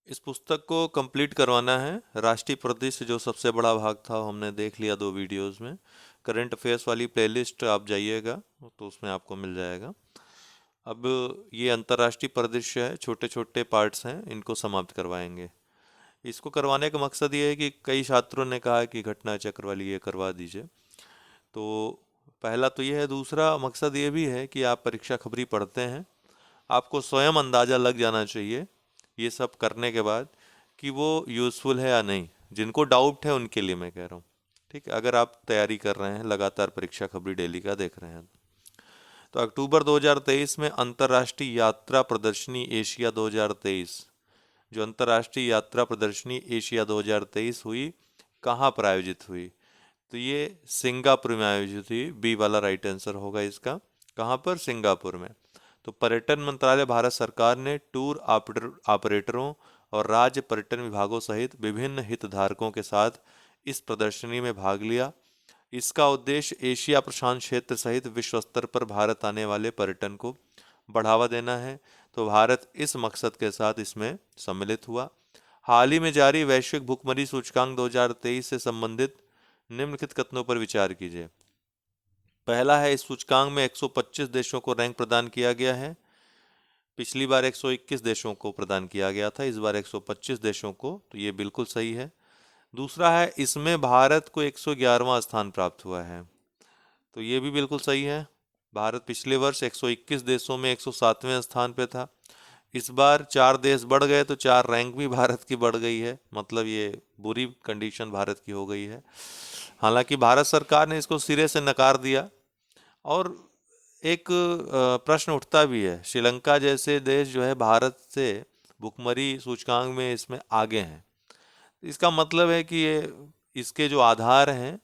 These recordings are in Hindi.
इस पुस्तक को कंप्लीट करवाना है। राष्ट्रीय प्रदेश जो सबसे बड़ा भाग था वो हमने देख लिया 2 वीडियोस में। करंट अफेयर्स वाली प्लेलिस्ट आप जाइएगा तो उसमें आपको मिल जाएगा। अब ये अंतर्राष्ट्रीय परिदृश्य है, छोटे छोटे पार्ट्स हैं, इनको समाप्त करवाएंगे। इसको करवाने का मकसद ये है कि कई छात्रों ने कहा कि घटना चक्र वाली ये करवा दीजिए। तो पहला तो ये है। दूसरा मकसद ये भी है कि आप परीक्षा खबरी पढ़ते हैं, आपको स्वयं अंदाज़ा लग जाना चाहिए ये सब करने के बाद कि वो यूज़फुल है या नहीं। जिनको डाउट है उनके लिए मैं कह रहा हूँ। ठीक है, अगर आप तैयारी कर रहे हैं, लगातार परीक्षा खबरी डेली का देख रहे हैं, तो अक्टूबर 2023 में अंतर्राष्ट्रीय यात्रा प्रदर्शनी एशिया 2023, जो अंतर्राष्ट्रीय यात्रा प्रदर्शनी एशिया 2023 हुई, कहाँ पर आयोजित हुई? तो ये सिंगापुर में आयोजित हुई। बी वाला राइट आंसर होगा इसका। कहाँ पर? सिंगापुर में। तो पर्यटन मंत्रालय भारत सरकार ने टूर ऑपरेटरों और राज्य पर्यटन विभागों सहित विभिन्न हितधारकों के साथ इस प्रदर्शनी में भाग लिया। इसका उद्देश्य एशिया प्रशांत क्षेत्र सहित विश्व स्तर पर भारत आने वाले पर्यटन को बढ़ावा देना है। तो भारत इस मकसद के साथ इसमें सम्मिलित हुआ। हाल ही में जारी वैश्विक भुखमरी सूचकांक 2023 से संबंधित निम्नलिखित कथनों पर विचार कीजिए। पहला है, इस सूचकांक में 125 देशों को रैंक प्रदान किया गया है। पिछली बार 121 देशों को प्रदान किया गया था, इस बार 125 देशों को, तो ये बिल्कुल सही है। दूसरा है, इसमें भारत को 111वां स्थान प्राप्त हुआ है, तो ये भी बिल्कुल सही है। भारत पिछले वर्ष 121 देशों में 107वें स्थान पे था। इस बार 4 देश बढ़ गए तो 4 रैंक भी भारत की बढ़ गई है, मतलब ये बुरी कंडीशन भारत की हो गई है। हालांकि भारत सरकार ने इसको सिरे से नकार दिया। और एक प्रश्न उठता भी है, श्रीलंका जैसे देश जो है भारत से भुखमरी सूचकांक में इसमें आगे हैं। इसका मतलब है कि ये इसके जो आधार हैं,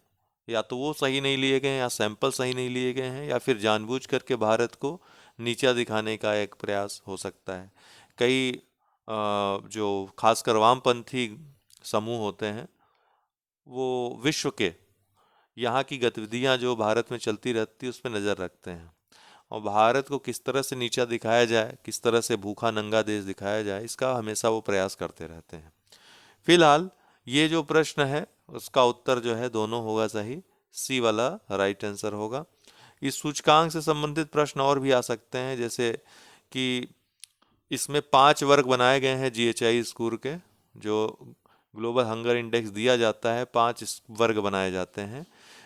या तो वो सही नहीं लिए गए हैं, या सैंपल सही नहीं लिए गए हैं, या फिर जानबूझ करके भारत को नीचा दिखाने का एक प्रयास हो सकता है। कई जो खासकर वामपंथी समूह होते हैं, वो विश्व के यहाँ की गतिविधियाँ जो भारत में चलती रहती है उस पर नज़र रखते हैं, और भारत को किस तरह से नीचा दिखाया जाए, किस तरह से भूखा नंगा देश दिखाया जाए, इसका हमेशा वो प्रयास करते रहते हैं। फिलहाल ये जो प्रश्न है उसका उत्तर जो है दोनों होगा सही। सी वाला राइट आंसर होगा। इस सूचकांक से संबंधित प्रश्न और भी आ सकते हैं, जैसे कि इसमें 5 वर्ग बनाए गए हैं जीएचआई स्कोर के। जो ग्लोबल हंगर इंडेक्स दिया जाता है, 5 वर्ग बनाए जाते हैं,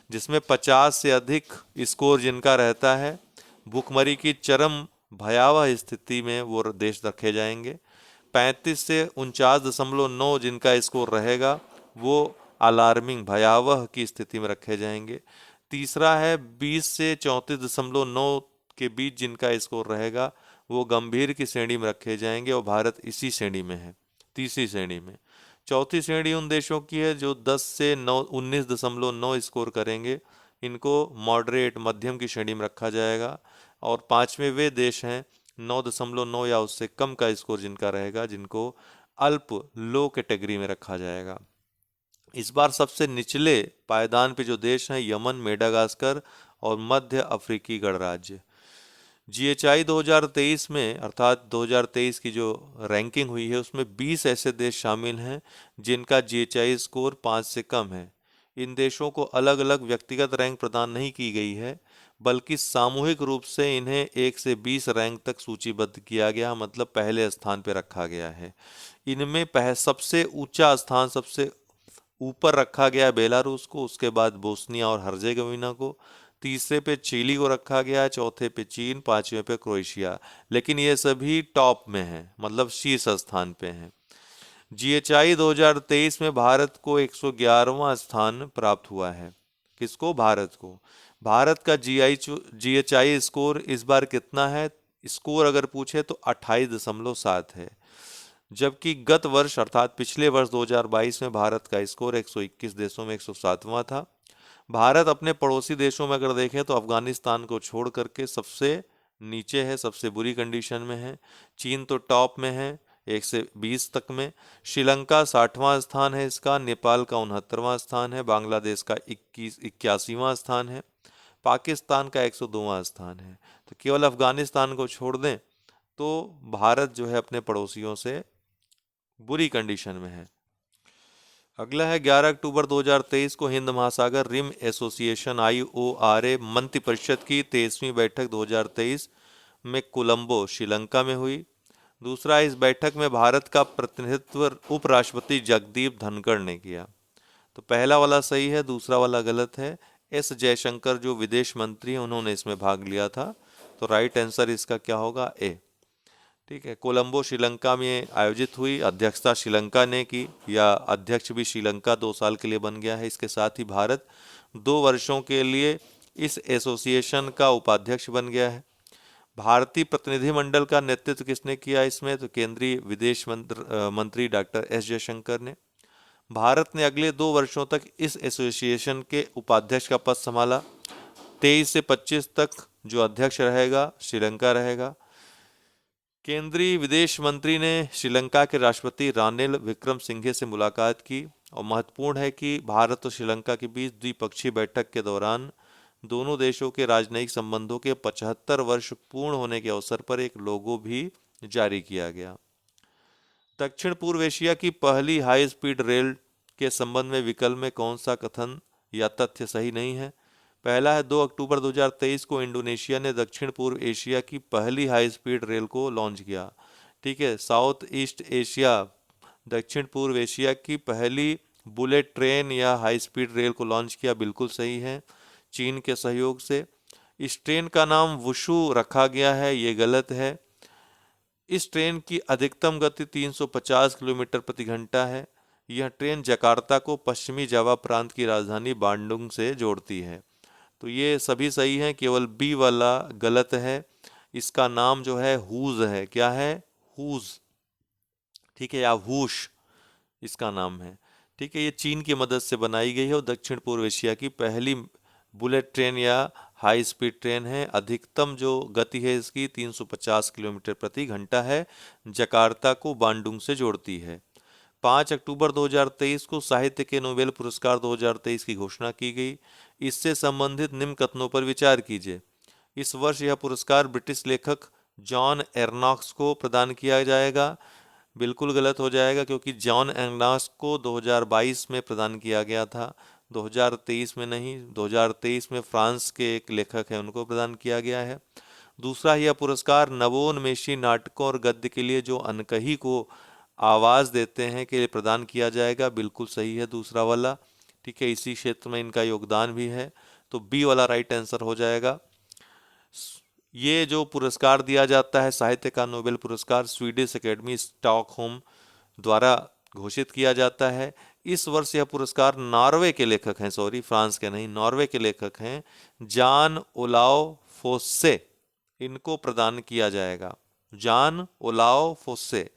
जिसमें 50 से अधिक स्कोर जिनका रहता है, भूखमरी की चरम भयावह स्थिति में वो देश रखे जाएंगे। 35 से 49.9 जिनका स्कोर रहेगा, वो अलार्मिंग भयावह की स्थिति में रखे जाएंगे। तीसरा है 20 से 34.9 के बीच जिनका स्कोर रहेगा, वो गंभीर की श्रेणी में रखे जाएंगे, और भारत इसी श्रेणी में है, तीसरी श्रेणी में। चौथी श्रेणी उन देशों की है जो 10 से 19.9 स्कोर करेंगे, इनको मॉडरेट मध्यम की श्रेणी में रखा जाएगा। और पांचवें वे देश हैं 9.9 या उससे कम का स्कोर जिनका रहेगा, जिनको अल्प लो कैटेगरी में रखा जाएगा। इस बार सबसे निचले पायदान पे जो देश हैं, यमन, मेडागास्कर और मध्य अफ्रीकी गणराज्य। जीएचआई 2023 में, अर्थात 2023 की जो रैंकिंग हुई है, उसमें 20 ऐसे देश शामिल हैं जिनका जीएचआई स्कोर 5 से कम है। इन देशों को अलग अलग व्यक्तिगत रैंक प्रदान नहीं की गई है, बल्कि सामूहिक रूप से इन्हें 1 से 20 रैंक तक सूचीबद्ध किया गया, मतलब पहले स्थान पर रखा गया है। इनमें सबसे ऊंचा स्थान, सबसे ऊपर रखा गया बेलारूस को, उसके बाद बोस्निया और हर्जेगोविना को, तीसरे पे चिली को रखा गया, चौथे पे चीन, पांचवें पे क्रोएशिया। लेकिन ये सभी टॉप में हैं, मतलब शीर्ष स्थान पे हैं। जीएचआई 2023 में भारत को 111वां स्थान प्राप्त हुआ है। किसको? भारत को। भारत का जीएचआई स्कोर इस बार कितना है? स्कोर अगर पूछे तो 28.7 है, जबकि गत वर्ष अर्थात पिछले वर्ष 2022 में भारत का स्कोर 121 देशों में 107वां था। भारत अपने पड़ोसी देशों में अगर देखें तो अफगानिस्तान को छोड़ करके सबसे नीचे है, सबसे बुरी कंडीशन में है। चीन तो टॉप में है 1 से 20 तक में। श्रीलंका 60वां स्थान है इसका, नेपाल का 69वां स्थान है, बांग्लादेश का 81वां स्थान है, पाकिस्तान का 102वां स्थान है। तो केवल अफगानिस्तान को छोड़ दें तो भारत जो है अपने पड़ोसियों से बुरी कंडीशन में है। अगला है 11 अक्टूबर 2023 को हिंद महासागर रिम एसोसिएशन IORA मंत्रिपरिषद की 23वीं बैठक 2023 में कोलंबो श्रीलंका में हुई। दूसरा, इस बैठक में भारत का प्रतिनिधित्व उपराष्ट्रपति जगदीप धनखड़ ने किया। तो पहला वाला सही है, दूसरा वाला गलत है। एस जयशंकर जो विदेश मंत्री हैं उन्होंने इसमें भाग लिया था। तो राइट आंसर इसका क्या होगा? ए। ठीक है, कोलंबो श्रीलंका में आयोजित हुई, अध्यक्षता श्रीलंका ने की, या अध्यक्ष भी श्रीलंका 2 साल के लिए बन गया है। इसके साथ ही भारत 2 वर्षों के लिए इस एसोसिएशन का उपाध्यक्ष बन गया है। भारतीय प्रतिनिधिमंडल का नेतृत्व किसने किया इसमें? तो केंद्रीय विदेश मंत्री डॉक्टर एस जयशंकर ने। भारत ने अगले 2 वर्षों तक इस एसोसिएशन के उपाध्यक्ष का पद संभाला। 23 से 25 तक जो अध्यक्ष रहेगा श्रीलंका रहेगा। केंद्रीय विदेश मंत्री ने श्रीलंका के राष्ट्रपति रानिल विक्रमसिंघे से मुलाकात की। और महत्वपूर्ण है कि भारत और श्रीलंका के बीच द्विपक्षीय बैठक के दौरान दोनों देशों के राजनयिक संबंधों के 75 वर्ष पूर्ण होने के अवसर पर एक लोगो भी जारी किया गया। दक्षिण पूर्व एशिया की पहली हाई स्पीड रेल के संबंध में विकल्प में कौन सा कथन या तथ्य सही नहीं है? पहला है 2 अक्टूबर 2023 को इंडोनेशिया ने दक्षिण पूर्व एशिया की पहली हाई स्पीड रेल को लॉन्च किया। ठीक है, साउथ ईस्ट एशिया, दक्षिण पूर्व एशिया की पहली बुलेट ट्रेन या हाई स्पीड रेल को लॉन्च किया, बिल्कुल सही है, चीन के सहयोग से। इस ट्रेन का नाम वुशु रखा गया है, ये गलत है। इस ट्रेन की अधिकतम गति 350 किलोमीटर प्रति घंटा है। यह ट्रेन जकार्ता को पश्चिमी जावा प्रांत की राजधानी बांडुंग से जोड़ती है। तो ये सभी सही हैं, केवल बी वाला गलत है। इसका नाम जो है हूज है। क्या है? हूज। ठीक है, या वूश इसका नाम है। ठीक है, ये चीन की मदद से बनाई गई है और दक्षिण पूर्व एशिया की पहली बुलेट ट्रेन या हाई स्पीड ट्रेन है। अधिकतम जो गति है इसकी 350 किलोमीटर प्रति घंटा है। जकार्ता को बांडुंग से जोड़ती है। 5 अक्टूबर 2023 को साहित्य के नोबेल पुरस्कार 2023 की घोषणा की गई। इससे संबंधित निम्न कथनों पर विचार कीजिए। इस वर्ष यह पुरस्कार ब्रिटिश लेखक जॉन एर्नॉक्स को प्रदान किया जाएगा। बिल्कुल गलत हो जाएगा, क्योंकि जॉन एर्नॉक्स को 2022 में प्रदान किया गया था, 2023 में नहीं। 2023 में फ्रांस के एक लेखक हैं, उनको प्रदान किया गया है। दूसरा, यह पुरस्कार नवोन्मेषी नाटकों और गद्य के लिए जो अनकही को आवाज़ देते हैं के लिए प्रदान किया जाएगा। बिल्कुल सही है दूसरा वाला। ठीक है, इसी क्षेत्र में इनका योगदान भी है। तो बी वाला राइट आंसर हो जाएगा। ये जो पुरस्कार दिया जाता है साहित्य का नोबेल पुरस्कार, स्वीडिश एकेडमी स्टॉकहोम द्वारा घोषित किया जाता है। इस वर्ष यह पुरस्कार नॉर्वे के लेखक हैं, सॉरी फ्रांस के नहीं, नॉर्वे के लेखक हैं जान ओलाव फोस्से, इनको प्रदान किया जाएगा। जान ओलाव फोस्से,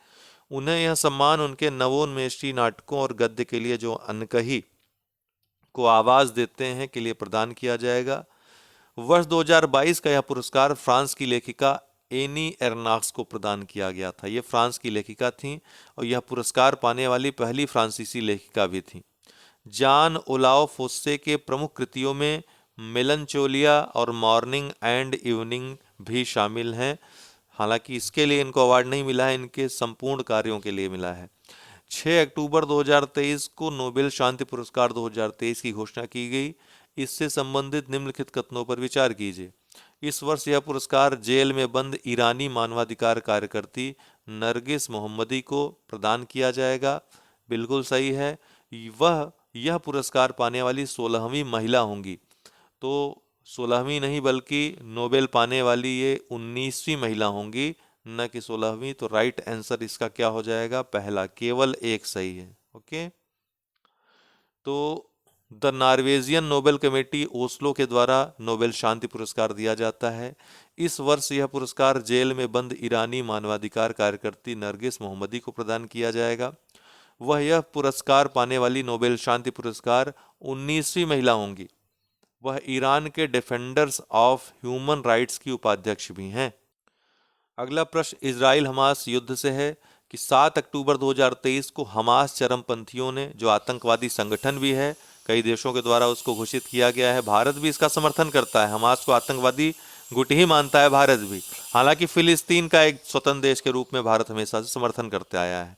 उन्हें यह सम्मान उनके नवोन्मेषी नाटकों और गद्य के लिए जो अनकही को आवाज देते हैं के लिए प्रदान किया जाएगा। वर्ष 2022 का यह पुरस्कार फ्रांस की लेखिका एनी एर्नॉक्स को प्रदान किया गया था। ये फ्रांस की लेखिका थीं और यह पुरस्कार पाने वाली पहली फ्रांसीसी लेखिका भी थीं। जान ओलाव फोस्से के प्रमुख कृतियों में मेलनचोलिया और मॉर्निंग एंड इवनिंग भी शामिल हैं। हालांकि इसके लिए इनको अवार्ड नहीं मिला है, इनके संपूर्ण कार्यों के लिए मिला है। 6 अक्टूबर 2023 को नोबेल शांति पुरस्कार 2023 की घोषणा की गई। इससे संबंधित निम्नलिखित कथनों पर विचार कीजिए। इस वर्ष यह पुरस्कार जेल में बंद ईरानी मानवाधिकार कार्यकर्ती नरगिस मोहम्मदी को प्रदान किया जाएगा। बिल्कुल सही है। यह पुरस्कार पाने वाली 16वीं महिला होंगी। तो 16वीं नहीं बल्कि नोबेल पाने वाली ये 19वीं महिला होंगी, न कि 16वीं। तो राइट आंसर इसका क्या हो जाएगा? पहला, केवल एक सही है। ओके, तो the Norwegian Nobel committee Oslo के द्वारा नोबेल शांति पुरस्कार दिया जाता है। इस वर्ष यह पुरस्कार जेल में बंद ईरानी मानवाधिकार कार्यकर्ती नरगिस मोहम्मदी को प्रदान किया जाएगा। वह यह पुरस्कार पाने वाली नोबेल शांति पुरस्कार 19वीं महिला होंगी। वह ईरान के डिफेंडर्स ऑफ ह्यूमन राइट्स की उपाध्यक्ष भी हैं। अगला प्रश्न इजराइल हमास युद्ध से है कि 7 अक्टूबर 2023 को हमास चरमपंथियों ने, जो आतंकवादी संगठन भी है, कई देशों के द्वारा उसको घोषित किया गया है, भारत भी इसका समर्थन करता है, हमास को आतंकवादी गुट ही मानता है भारत भी। हालांकि फिलिस्तीन का एक स्वतंत्र देश के रूप में भारत हमेशा से समर्थन करते आया है।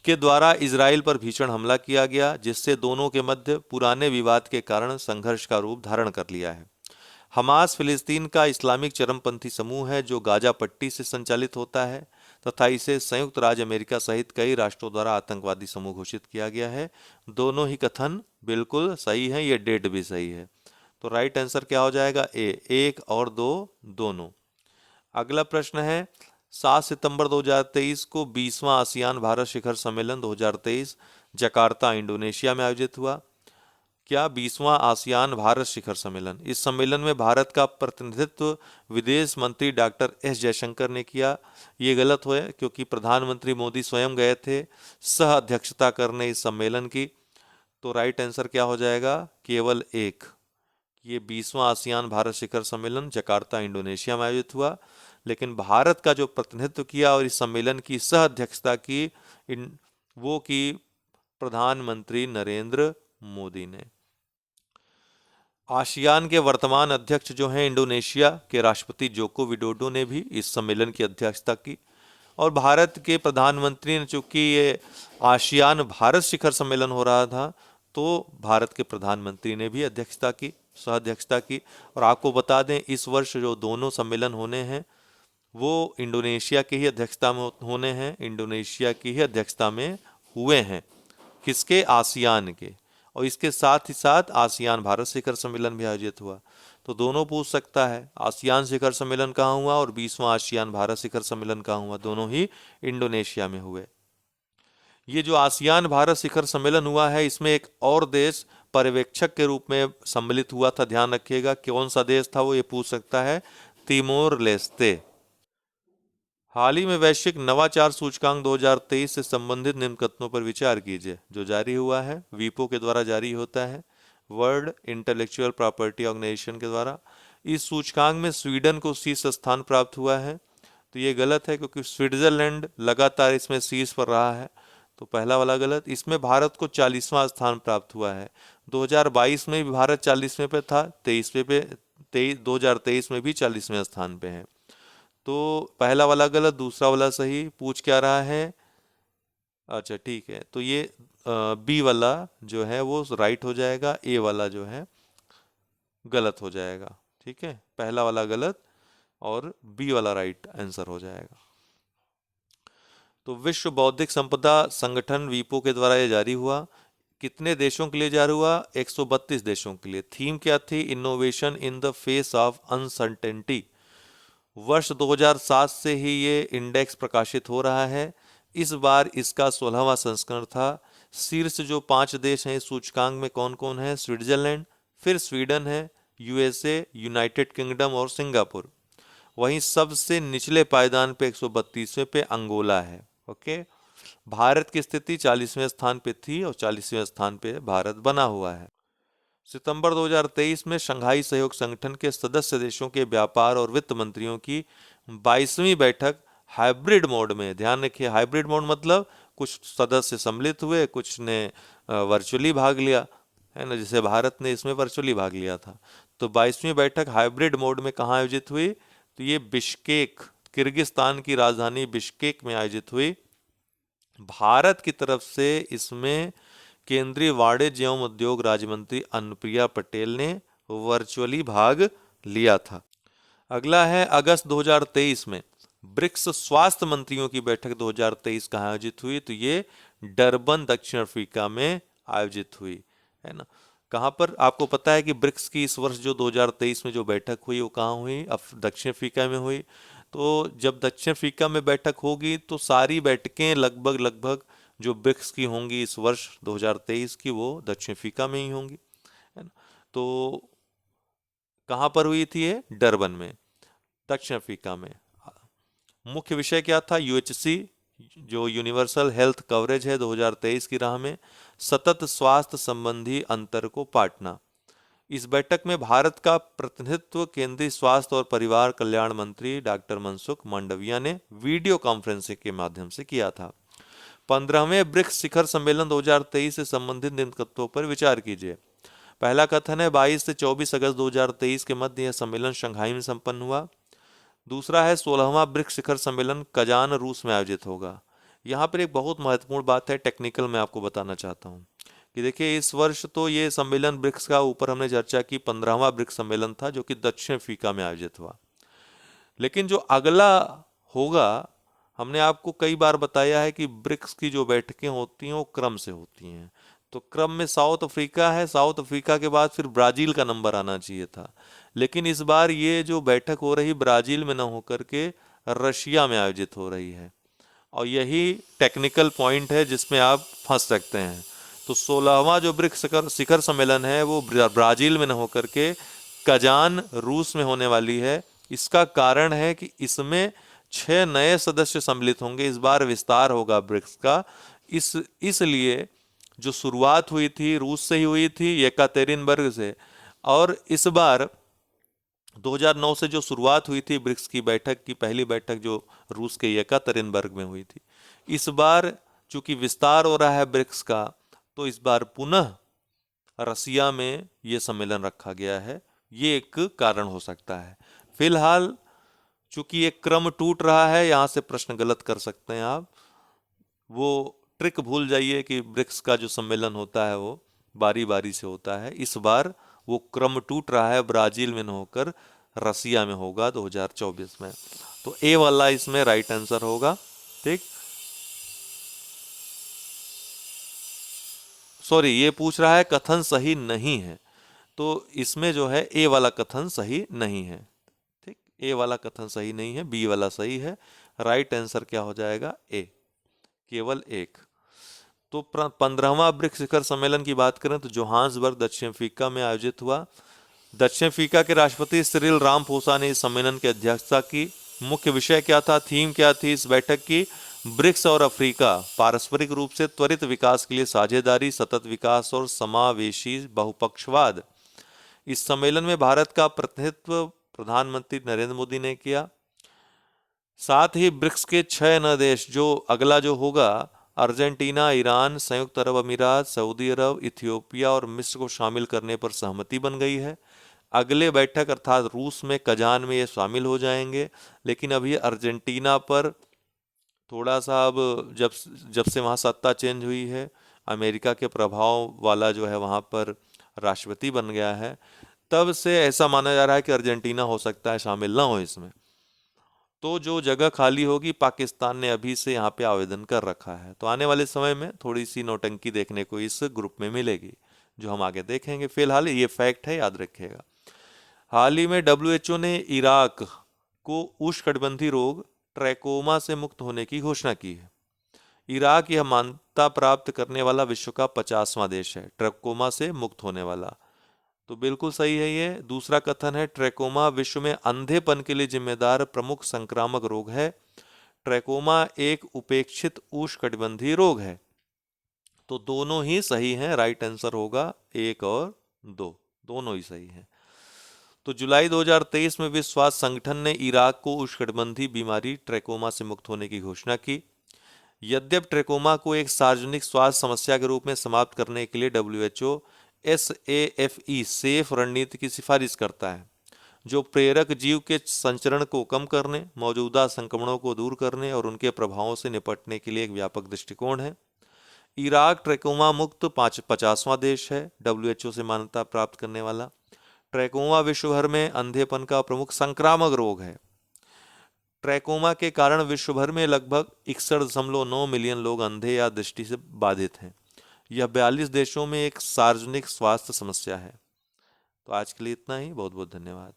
के द्वारा इजराइल पर भीषण हमला किया गया, जिससे दोनों के मध्य पुराने विवाद के कारण संघर्ष का रूप धारण कर लिया है। हमास फिलिस्तीन का इस्लामिक चरमपंथी समूह है जो गाजा पट्टी से संचालित होता है तथा इसे संयुक्त राज्य अमेरिका सहित कई राष्ट्रों द्वारा आतंकवादी समूह घोषित किया गया है। दोनों ही कथन बिल्कुल सही है, ये डेट भी सही है। तो राइट आंसर क्या हो जाएगा? ए, 1 और 2 दोनों। अगला प्रश्न है 7 सितंबर 2023 को 20वां आसियान भारत शिखर सम्मेलन 2023 जकार्ता इंडोनेशिया में आयोजित हुआ। क्या 20वां आसियान भारत शिखर सम्मेलन, इस सम्मेलन में भारत का प्रतिनिधित्व विदेश मंत्री डॉक्टर एस जयशंकर ने किया। ये गलत हुआ क्योंकि प्रधानमंत्री मोदी स्वयं गए थे सह अध्यक्षता करने इस सम्मेलन की। तो राइट आंसर क्या हो जाएगा? केवल 1। ये 20वां आसियान भारत शिखर सम्मेलन जकार्ता इंडोनेशिया में आयोजित हुआ, लेकिन भारत का जो प्रतिनिधित्व किया और इस सम्मेलन की सह अध्यक्षता की वो की प्रधानमंत्री नरेंद्र मोदी ने। आसियान के वर्तमान अध्यक्ष जो हैं इंडोनेशिया के राष्ट्रपति जोको विडोडो ने भी इस सम्मेलन की अध्यक्षता की, और भारत के प्रधानमंत्री ने, चूंकि ये आसियान भारत शिखर सम्मेलन हो रहा था, तो भारत के प्रधानमंत्री ने भी अध्यक्षता की, सह अध्यक्षता की। और आपको बता दें इस वर्ष जो दोनों सम्मेलन होने हैं वो इंडोनेशिया की ही अध्यक्षता में होने हैं, इंडोनेशिया की ही अध्यक्षता में हुए हैं। किसके? आसियान के। और इसके साथ ही साथ आसियान भारत शिखर सम्मेलन भी आयोजित हुआ। तो दोनों पूछ सकता है आसियान शिखर सम्मेलन कहाँ हुआ और 20वां आसियान भारत शिखर सम्मेलन कहाँ हुआ? दोनों ही इंडोनेशिया में हुए। ये जो आसियान भारत शिखर सम्मेलन हुआ है इसमें एक और देश पर्यवेक्षक के रूप में सम्मिलित हुआ था, ध्यान रखिएगा। कौन सा देश था वो ये पूछ सकता है, तिमोर लेस्ते। हाल ही में वैश्विक नवाचार सूचकांक 2023 से संबंधित निम्न कथनों पर विचार कीजिए। जो जारी हुआ है वीपो के द्वारा जारी होता है, वर्ल्ड इंटेलेक्चुअल प्रॉपर्टी ऑर्गेनाइजेशन के द्वारा। इस सूचकांक में स्वीडन को शीर्ष स्थान प्राप्त हुआ है। तो ये गलत है क्योंकि स्विट्जरलैंड लगातार इसमें शीर्ष पर रहा है, तो पहला वाला गलत। इसमें भारत को 40वां स्थान प्राप्त हुआ है। 2022 में भी भारत 40वें पे था, 2023 में भी 40वें स्थान पे है। तो पहला वाला गलत, दूसरा वाला सही। पूछ क्या रहा है? अच्छा ठीक है, तो ये बी वाला जो है वो राइट हो जाएगा, ए वाला जो है गलत हो जाएगा। ठीक है, पहला वाला गलत और बी वाला राइट आंसर हो जाएगा। तो विश्व बौद्धिक संपदा संगठन वीपो के द्वारा ये जारी हुआ। कितने देशों के लिए जारी हुआ? 132 देशों के लिए। थीम क्या थी? Innovation in the face of uncertainty. वर्ष 2007 से ही ये इंडेक्स प्रकाशित हो रहा है। इस बार इसका 16वां संस्करण था। शीर्ष जो 5 देश हैं इस सूचकांक में कौन कौन है? स्विट्जरलैंड, फिर स्वीडन है, यूएसए, यूनाइटेड किंगडम और सिंगापुर। वहीं सबसे निचले पायदान पे 132वें पे अंगोला है। ओके, भारत की स्थिति 40वें स्थान पे थी और 40वें स्थान पे भारत बना हुआ है। सितंबर 2023 में शंघाई सहयोग संगठन के सदस्य देशों के व्यापार और वित्त मंत्रियों की 22वीं बैठक हाइब्रिड मोड में, ध्यान रखिए हाइब्रिड मोड मतलब कुछ सदस्य सम्मिलित हुए, कुछ ने वर्चुअली भाग लिया, है ना, जैसे भारत ने इसमें वर्चुअली भाग लिया था। तो 22वीं बैठक हाइब्रिड मोड में कहाँ आयोजित हुई? तो ये बिश्केक, किर्गिस्तान की राजधानी बिश्केक में आयोजित हुई। भारत की तरफ से इसमें केंद्रीय वाणिज्य एवं उद्योग राज्य मंत्री अनुप्रिया पटेल ने वर्चुअली भाग लिया था। अगला है अगस्त 2023 में ब्रिक्स स्वास्थ्य मंत्रियों की बैठक 2023 कहाँ आयोजित हुई? तो ये डरबन दक्षिण अफ्रीका में आयोजित हुई, है ना। कहाँ पर? आपको पता है कि ब्रिक्स की इस वर्ष जो 2023 में जो बैठक हुई वो कहाँ हुई? दक्षिण अफ्रीका में हुई। तो जब दक्षिण अफ्रीका में बैठक होगी तो सारी बैठकें लगभग जो ब्रिक्स की होंगी इस वर्ष 2023 की वो दक्षिण अफ्रीका में ही होंगी, है ना। तो कहाँ पर हुई थी ये? डरबन में, दक्षिण अफ्रीका में। मुख्य विषय क्या था? यूएचसी जो यूनिवर्सल हेल्थ कवरेज है 2023 की राह में सतत स्वास्थ्य संबंधी अंतर को पाटना। इस बैठक में भारत का प्रतिनिधित्व केंद्रीय स्वास्थ्य और परिवार कल्याण मंत्री डॉक्टर मनसुख मांडविया ने वीडियो कॉन्फ्रेंसिंग के माध्यम से किया था। 15वें ब्रिक्स शिखर सम्मेलन 2023 से संबंधित निम्न तथ्यों पर विचार कीजिए। पहला कथन है 22 से 24 अगस्त 2023 के मध्य यह सम्मेलन शंघाई में संपन्न हुआ। दूसरा है 16वां ब्रिक्स शिखर सम्मेलन कजान रूस में आयोजित होगा। यहाँ पर एक बहुत महत्वपूर्ण बात है, टेक्निकल मैं आपको बताना चाहता हूँ कि देखिए इस वर्ष तो ये सम्मेलन ब्रिक्स का ऊपर हमने चर्चा की 15वां ब्रिक्स सम्मेलन था जो कि दक्षिण अफ्रीका में आयोजित हुआ। लेकिन जो अगला होगा, हमने आपको कई बार बताया है कि ब्रिक्स की जो बैठकें होती हैं वो क्रम से होती हैं। तो क्रम में साउथ अफ्रीका है, साउथ अफ्रीका के बाद फिर ब्राजील का नंबर आना चाहिए था। लेकिन इस बार ये जो बैठक हो रही ब्राजील में न होकर के रशिया में आयोजित हो रही है, और यही टेक्निकल पॉइंट है जिसमें आप फंस सकते हैं। तो 16वां जो ब्रिक्स शिखर सम्मेलन है वो ब्राजील में न होकर के कजान रूस में होने वाली है। इसका कारण है कि इसमें 6 नए सदस्य सम्मिलित होंगे, इस बार विस्तार होगा ब्रिक्स का। इसलिए जो शुरुआत हुई थी रूस से ही हुई थी, येकातेरिनबर्ग से, और इस बार 2009 से जो शुरुआत हुई थी ब्रिक्स की बैठक की, पहली बैठक जो रूस के येकातेरिनबर्ग में हुई थी, इस बार चूंकि विस्तार हो रहा है ब्रिक्स का, तो इस बार पुनः रसिया में ये सम्मेलन रखा गया है। ये एक कारण हो सकता है। फिलहाल चूंकि ये क्रम टूट रहा है, यहाँ से प्रश्न गलत कर सकते हैं आप, वो ट्रिक भूल जाइए कि ब्रिक्स का जो सम्मेलन होता है वो बारी बारी से होता है। इस बार वो क्रम टूट रहा है, ब्राजील में न होकर रसिया में होगा 2024 में। तो ए वाला इसमें राइट आंसर होगा। ठीक, सॉरी, ये पूछ रहा है कथन सही नहीं है, तो इसमें जो है ए वाला कथन सही नहीं है। ठीक, ए वाला कथन सही नहीं है, बी वाला सही है। राइट आंसर क्या हो जाएगा? ए, केवल एक। तो 15वां ब्रिक्स शिखर सम्मेलन की बात करें तो जोहान्सबर्ग दक्षिण अफ्रीका में आयोजित हुआ। दक्षिण अफ्रीका के राष्ट्रपति सिरिल रामफोसा ने इस सम्मेलन की अध्यक्षता की। मुख्य विषय क्या था, थीम क्या थी इस बैठक की? ब्रिक्स और अफ्रीका पारस्परिक रूप से त्वरित विकास के लिए साझेदारी, सतत विकास और समावेशी बहुपक्षवाद। इस सम्मेलन में भारत का प्रतिनिधित्व प्रधानमंत्री नरेंद्र मोदी ने किया। साथ ही ब्रिक्स के 6 नए देश, जो अगला जो होगा, अर्जेंटीना, ईरान, संयुक्त अरब अमीरात, सऊदी अरब, इथियोपिया और मिस्र को शामिल करने पर सहमति बन गई है। अगले बैठक अर्थात रूस में कजान में ये शामिल हो जाएंगे। लेकिन अभी अर्जेंटीना पर थोड़ा सा, अब जब जब से वहाँ सत्ता चेंज हुई है, अमेरिका के प्रभाव वाला जो है वहाँ पर राष्ट्रपति बन गया है, तब से ऐसा माना जा रहा है कि अर्जेंटीना हो सकता है शामिल ना हो इसमें। तो जो जगह खाली होगी, पाकिस्तान ने अभी से यहाँ पे आवेदन कर रखा है। तो आने वाले समय में थोड़ी सी नौटंकी देखने को इस ग्रुप में मिलेगी, जो हम आगे देखेंगे। फिलहाल ये फैक्ट है, याद रखिएगा। हाल ही में डब्ल्यूएचओ ने इराक को उष्णकटिबंधीय रोग ट्रैकोमा से मुक्त होने की घोषणा की है। इराक यह मान्यता प्राप्त करने वाला विश्व का 50वां देश है ट्रैकोमा से मुक्त होने वाला। तो बिल्कुल सही है ये। दूसरा कथन है, ट्रैकोमा विश्व में अंधेपन के लिए जिम्मेदार प्रमुख संक्रामक रोग है। ट्रैकोमा एक उपेक्षित उष्णकटिबंधीय रोग है। तो दोनों ही सही हैं, राइट आंसर होगा 1 और 2, दोनों ही सही हैं। तो जुलाई 2023 में विश्व स्वास्थ्य संगठन ने इराक को उष्णकटिबंधीय बीमारी ट्रैकोमा से मुक्त होने की घोषणा की। यद्यपि ट्रैकोमा को एक सार्वजनिक स्वास्थ्य समस्या के रूप में समाप्त करने के लिए डब्ल्यूएचओ SAFE सेफ रणनीति की सिफारिश करता है, जो प्रेरक जीव के संचरण को कम करने, मौजूदा संक्रमणों को दूर करने और उनके प्रभावों से निपटने के लिए एक व्यापक दृष्टिकोण है। इराक ट्रैकोमा मुक्त 50वां देश है डब्ल्यूएचओ से मान्यता प्राप्त करने वाला। ट्रैकोमा विश्व भर में अंधेपन का प्रमुख संक्रामक रोग है। ट्रैकोमा के कारण विश्व भर में लगभग 61.9 मिलियन लोग अंधे या दृष्टि से बाधित हैं। यह 42 देशों में एक सार्वजनिक स्वास्थ्य समस्या है। तो आज के लिए इतना ही। बहुत बहुत धन्यवाद।